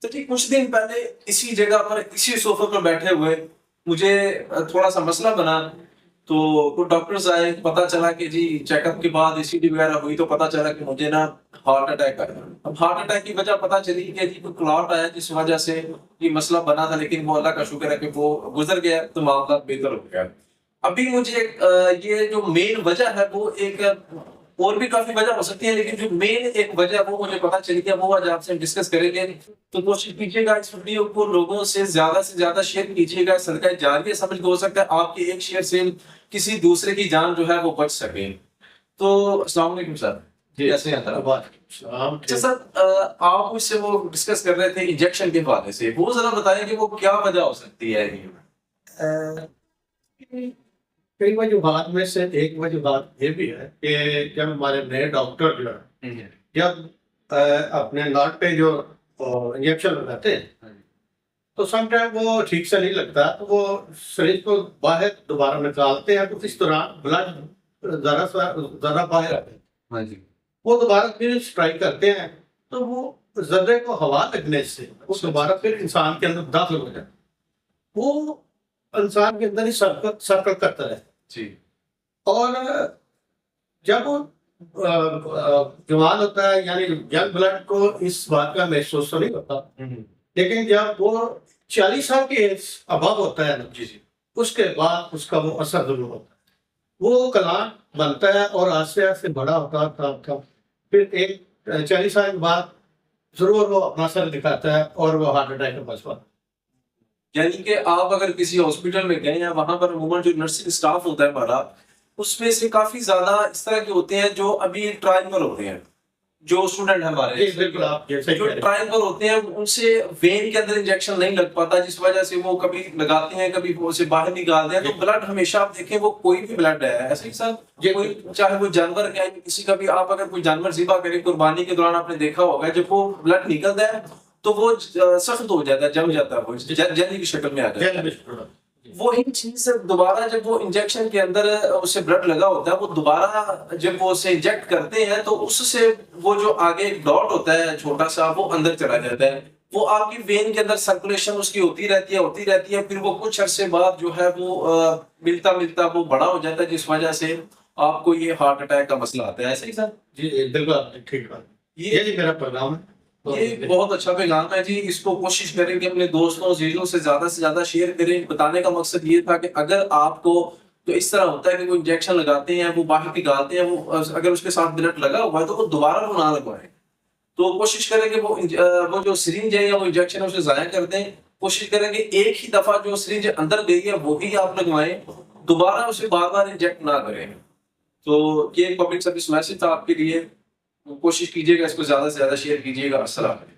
तो ठीक कुछ दिन पहले इसी जगह पर इसी सोफे पर बैठे हुए मुझे थोड़ा सा मसला बना। तो कुछ डॉक्टर्स आए, पता चला कि जी चेकअप के बाद ईसीजी वगैरह हुई तो पता चला कि मुझे ना हार्ट अटैक आया। अब हार्ट अटैक की वजह पता चली कि जी कोई क्लॉट आया जिस वजह से ये मसला बना था, लेकिन वो अल्लाह का शुक्र है कि वो गुजर गया, तो मामला बेहतर हो गया। अभी मुझे ये जो मेन वजह है वो एक और भी काफी वजह हो सकती है, लेकिन जो मेन एक वजह है वो मुझे पता चली है, वो आज आपसे डिस्कस करेंगे। तो कोशिश कीजिएगा इस वीडियो को लोगों से ज्यादा शेयर कीजिएगा, सदका जारिया समझ के हो सकता है आपके एक शेयर से किसी दूसरे की जान जो है वो बच सके। तो अस्सलाम वालेकुम सर। कैसे हैं सर? अच्छा सर, आप मुझसे वो डिस्कस कर रहे थे इंजेक्शन के हवाले से, वो जरा बताएं कि वो क्या वजह हो सकती है। कई वजूहात में से एक वजूहात ये भी है कि जब हमारे नए डॉक्टर जो है जब अपने नाक पे जो इंजेक्शन लगाते हैं तो समटाइम वो ठीक से नहीं लगता, तो वो शरीर को बाहर दोबारा निकालते हैं, तो इस दौरान ब्लड जरा बाहर आते हैं। हाँ जी। वो दोबारा फिर स्ट्राइक करते हैं, तो वो जर्रे को हवा लगने से वो दोबारा फिर इंसान के अंदर दाखिल हो जाता है। वो इंसान के अंदर ही सर्कल करता है जी। और जब वो जवान होता है, यानी यंग ब्लड को इस बात का महसूस तो नहीं होता, लेकिन जब वो 40 साल की एज अबव होता है ना, जी जी। उसके बाद उसका वो असर जरूर होता है। वो कलान बनता है और आस्ते आस्ते बड़ा होता फिर एक 40 साल के बाद जरूर वो अपना असर दिखाता है और वो हार्ट अटैक का मसला। यानी कि आप अगर किसी हॉस्पिटल में गए हैं, वहां पर अमूमन जो नर्सिंग स्टाफ होता है हमारा, उसमें से काफी ज्यादा इस तरह के होते हैं जो अभी ट्रायल पर होते हैं। जो स्टूडेंट हमारे बिल्कुल आप जैसे जो ट्रायल पर होते हैं उनसे वेन के अंदर इंजेक्शन नहीं लग पाता, जिस वजह से वो कभी लगाते हैं कभी वो उसे बाहर निकालते हैं। तो ब्लड हमेशा आप देखें वो कोई भी ब्लड है ऐसे ही सर, कोई चाहे वो जानवर का है, किसी का भी आप अगर कोई जानवर ज़िबा करें कुर्बानी के दौरान आपने देखा होगा, जब वो ब्लड निकलता है तो वो सख्त हो जाता है, जम जाता है, वो जल्दी की शक्ल में आ जाता है। वही चीज दोबारा जब वो इंजेक्शन के अंदर उसे ब्लड लगा होता है, वो दोबारा जब वो उसे इंजेक्ट करते हैं तो उससे वो जो आगे एक डॉट होता है छोटा सा, वो अंदर चला जाता है। वो आपकी वेन के अंदर सर्कुलेशन उसकी होती रहती है। फिर वो कुछ अरसे बाद जो है वो मिलता मिलता वो बड़ा हो जाता है, जिस वजह से आपको ये हार्ट अटैक का मसला आता है। ऐसे ही सर? जी बिल्कुल ठीक बात। ये मेरा पैगाम है। ये बहुत अच्छा पैगाम है जी। इसको कोशिश करें कि अपने दोस्तों अजीजों से ज्यादा शेयर करें। बताने का मकसद ये था कि अगर आपको तो इस तरह होता है कि वो इंजेक्शन लगाते हैं, वो बाहर निकालते हैं, वो अगर उसके साथ ब्लड लगा हुआ है तो वो दोबारा वो ना लगवाएं। तो कोशिश करें कि वो जो सिरिंज है या वो इंजेक्शन है उसे जाया कर दें। कोशिश करें कि एक ही दफा जो सिरिंज अंदर गई है वो ही आप लगवाएं, दोबारा उसे बार बार इंजेक्ट ना करें। तो ये एक पब्लिक सर्विस मैसेज था आपके लिए। कोशिश कीजिएगा इसको ज्यादा से ज्यादा शेयर कीजिएगा। अस्सलाम वालेकुम।